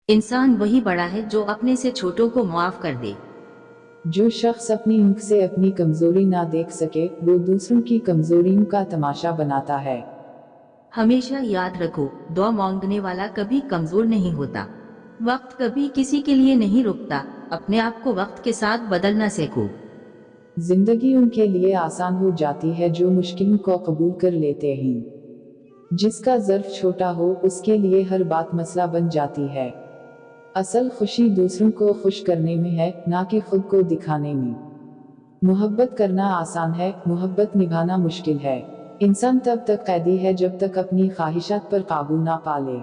इंसान वही बड़ा है जो अपने से छोटों को माफ कर दे। जो शख्स अपनी आंख से अपनी कमजोरी ना देख सके वो दूसरों की कमजोरियों का तमाशा बनाता है। हमेशा याद रखो, दुआ मांगने वाला कभी कमजोर नहीं होता। वक्त कभी किसी के लिए नहीं रुकता। अपने आप को वक्त के साथ बदलना सीखो। जिंदगी उनके लिए आसान हो जाती है जो मुश्किलों को कबूल कर लेते हैं। जिसका ज़र्फ छोटा हो उसके लिए हर बात मसला बन जाती है। असल खुशी दूसरों को खुश करने में है, ना कि खुद को दिखाने में। मोहब्बत करना आसान है, मोहब्बत निभाना मुश्किल है। इंसान तब तक कैदी है जब तक अपनी ख्वाहिशात पर काबू ना पा ले।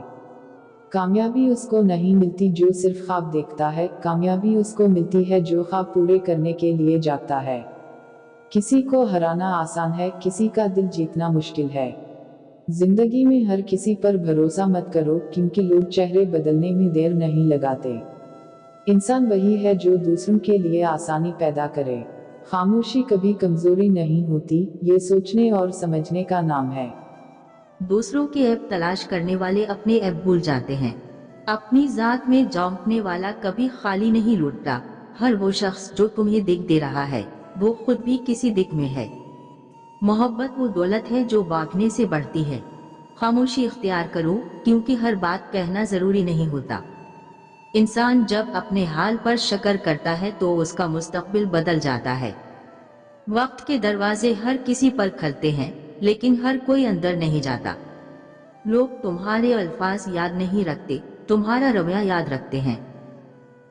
कामयाबी उसको नहीं मिलती जो सिर्फ ख्वाब देखता है, कामयाबी उसको मिलती है जो ख्वाब पूरे करने के लिए जागता है। किसी को हराना आसान है, किसी का दिल जीतना मुश्किल है। जिंदगी में हर किसी पर भरोसा मत करो, क्योंकि लोग चेहरे बदलने में देर नहीं लगाते। इंसान वही है जो दूसरों के लिए आसानी पैदा करे। खामोशी कभी कमजोरी नहीं होती, ये सोचने और समझने का नाम है। दूसरों के ऐब तलाश करने वाले अपने ऐब भूल जाते हैं। अपनी जात में झोंकने वाला कभी खाली नहीं लौटता। हर वो शख्स जो तुम्हें दिख दे रहा है वो खुद भी किसी दिक में है। मोहब्बत वो दौलत है जो भागने से बढ़ती है। खामोशी इख्तियार करो, क्योंकि हर बात कहना जरूरी नहीं होता। इंसान जब अपने हाल पर शक्र करता है तो उसका मुस्तकबिल बदल जाता है। वक्त के दरवाजे हर किसी पर खुलते हैं, लेकिन हर कोई अंदर नहीं जाता। लोग तुम्हारे अल्फाज याद नहीं रखते, तुम्हारा रवैया याद रखते हैं।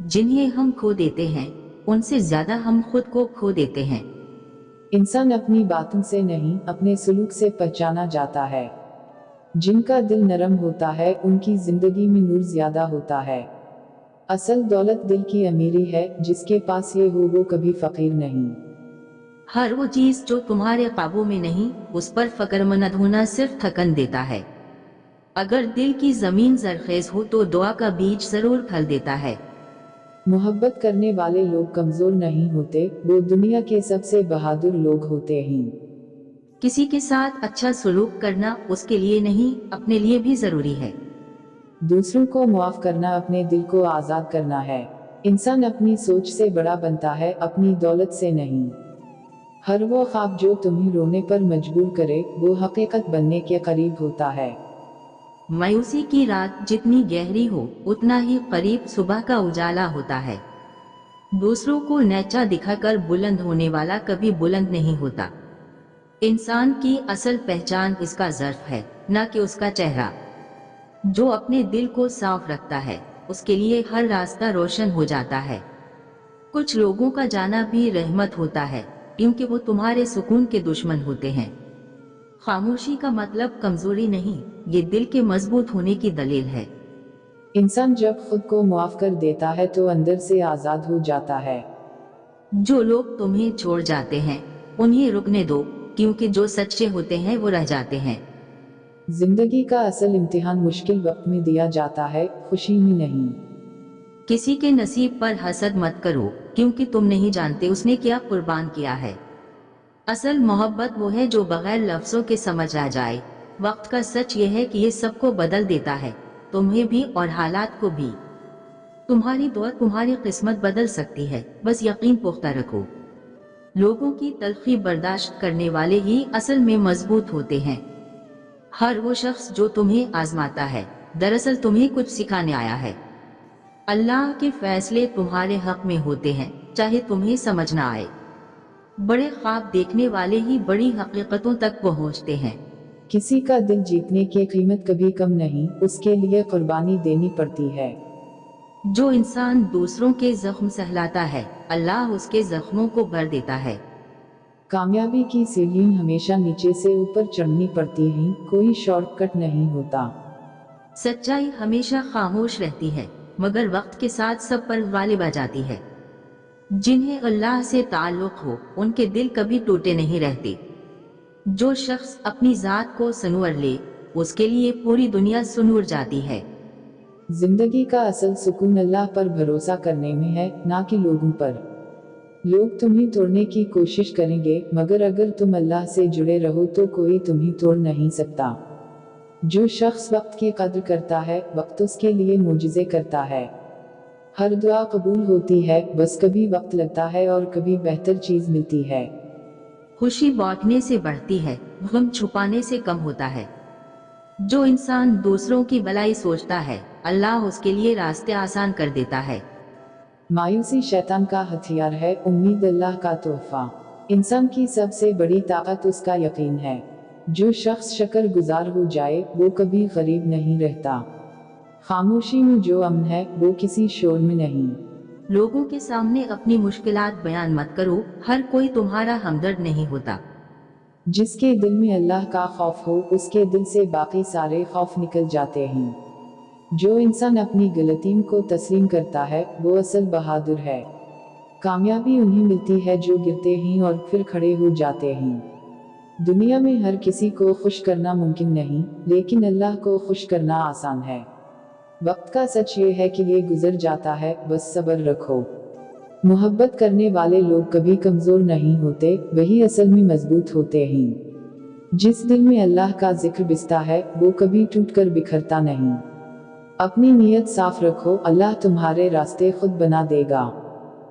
जिन्हें हम खो देते हैं उनसे ज्यादा हम खुद को खो देते हैं। इंसान अपनी बातों से नहीं, अपने सलूक से पहचाना जाता है। जिनका दिल नरम होता है उनकी जिंदगी में नूर ज्यादा होता है। असल दौलत दिल की अमीरी है, जिसके पास ये हो वो कभी फकीर नहीं। हर वो चीज जो तुम्हारे काबू में नहीं, उस पर फक्रमंद होना सिर्फ थकन देता है। अगर दिल की जमीन जरखेज हो तो दुआ का बीज जरूर फल देता है। मोहब्बत करने वाले लोग कमजोर नहीं होते, वो दुनिया के सबसे बहादुर लोग होते हैं। किसी के साथ अच्छा सलूक करना उसके लिए नहीं, अपने लिए भी जरूरी है। दूसरों को माफ करना अपने दिल को आजाद करना है। इंसान अपनी सोच से बड़ा बनता है, अपनी दौलत से नहीं। हर वो ख्वाब जो तुम्हें रोने पर मजबूर करे वो हकीकत बनने के करीब होता है। मायूसी की रात जितनी गहरी हो उतना ही करीब सुबह का उजाला होता है। दूसरों को नीचा दिखाकर बुलंद होने वाला कभी बुलंद नहीं होता। इंसान की असल पहचान इसका ज़र्फ है, न कि उसका चेहरा। जो अपने दिल को साफ रखता है उसके लिए हर रास्ता रोशन हो जाता है। कुछ लोगों का जाना भी रहमत होता है, क्योंकि वो तुम्हारे सुकून के दुश्मन होते हैं। खामोशी का मतलब कमजोरी नहीं, ये दिल के मजबूत होने की दलील है। इंसान जब खुद को माफ कर देता है तो अंदर से आजाद हो जाता है। जो लोग तुम्हें छोड़ जाते हैं उन्हें रुकने दो, क्योंकि जो सच्चे होते हैं वो रह जाते हैं। जिंदगी का असल इम्तिहान मुश्किल वक्त में दिया जाता है, खुशी में नहीं। किसी के नसीब पर हसद मत करो, क्योंकि तुम नहीं जानते उसने क्या कुर्बान किया है। असल मोहब्बत वो है जो बगैर लफ्जों के समझ आ जाए। वक्त का सच ये है कि ये सबको बदल देता है, तुम्हें भी और हालात को भी। तुम्हारी दुआ तुम्हारी किस्मत बदल सकती है, बस यकीन पुख्ता रखो। लोगों की तलखी बर्दाश्त करने वाले ही असल में मजबूत होते हैं। हर वो शख्स जो तुम्हें आजमाता है दरअसल तुम्हें कुछ सिखाने आया है। अल्लाह के फैसले तुम्हारे हक में होते हैं, चाहे तुम्हें समझ ना आए। बड़े ख्वाब देखने वाले ही बड़ी हकीकतों तक पहुंचते हैं। किसी का दिल जीतने की कीमत कभी कम नहीं, उसके लिए कुर्बानी देनी पड़ती है। जो इंसान दूसरों के जख्म सहलाता है अल्लाह उसके जख्मों को भर देता है। कामयाबी की सीढ़ियां हमेशा नीचे से ऊपर चढ़नी पड़ती हैं, कोई शॉर्टकट नहीं होता। सच्चाई हमेशा खामोश रहती है, मगर वक्त के साथ सब पर गालिब आ जाती है। जिन्हें अल्लाह से ताल्लुक हो उनके दिल कभी टूटे नहीं रहते। जो शख्स अपनी जात को सनूर ले उसके लिए पूरी दुनिया सुनूर जाती है। जिंदगी का असल सुकून अल्लाह पर भरोसा करने में है, ना कि लोगों पर। लोग तुम्हें तोड़ने की कोशिश करेंगे, मगर अगर तुम अल्लाह से जुड़े रहो तो कोई तुम्हें तोड़ नहीं सकता। जो शख्स वक्त की कद्र करता है, वक्त उसके लिए मुजज़े करता है। हर दुआ कबूल होती है, बस कभी वक्त लगता है और कभी बेहतर चीज मिलती है। खुशी बांटने से बढ़ती है, गम छुपाने से कम होता है। जो इंसान दूसरों की भलाई सोचता है, अल्लाह उसके लिए रास्ते आसान कर देता है। मायूसी शैतान का हथियार है, उम्मीद अल्लाह का तोहफा। इंसान की सबसे बड़ी ताकत उसका यकीन है। जो शख्स शक्र गुजार हो जाए, वो कभी गरीब नहीं रहता। खामोशी में जो अमन है, वो किसी शोर में नहीं। लोगों के सामने अपनी मुश्किलात बयान मत करो, हर कोई तुम्हारा हमदर्द नहीं होता। जिसके दिल में अल्लाह का खौफ हो, उसके दिल से बाकी सारे खौफ निकल जाते हैं। जो इंसान अपनी गलतियों को तस्लीम करता है, वो असल बहादुर है। कामयाबी उन्हें मिलती है जो गिरते हैं और फिर खड़े हो जाते हैं। दुनिया में हर किसी को खुश करना मुमकिन नहीं, लेकिन अल्लाह को खुश करना आसान है। वक्त का सच ये है कि ये गुजर जाता है, बस सब्र रखो। मोहब्बत करने वाले लोग कभी कमजोर नहीं होते, वही असल में मजबूत होते हैं। जिस दिल में अल्लाह का जिक्र बिसता है, वो कभी टूटकर बिखरता नहीं। अपनी नीयत साफ रखो, अल्लाह तुम्हारे रास्ते खुद बना देगा।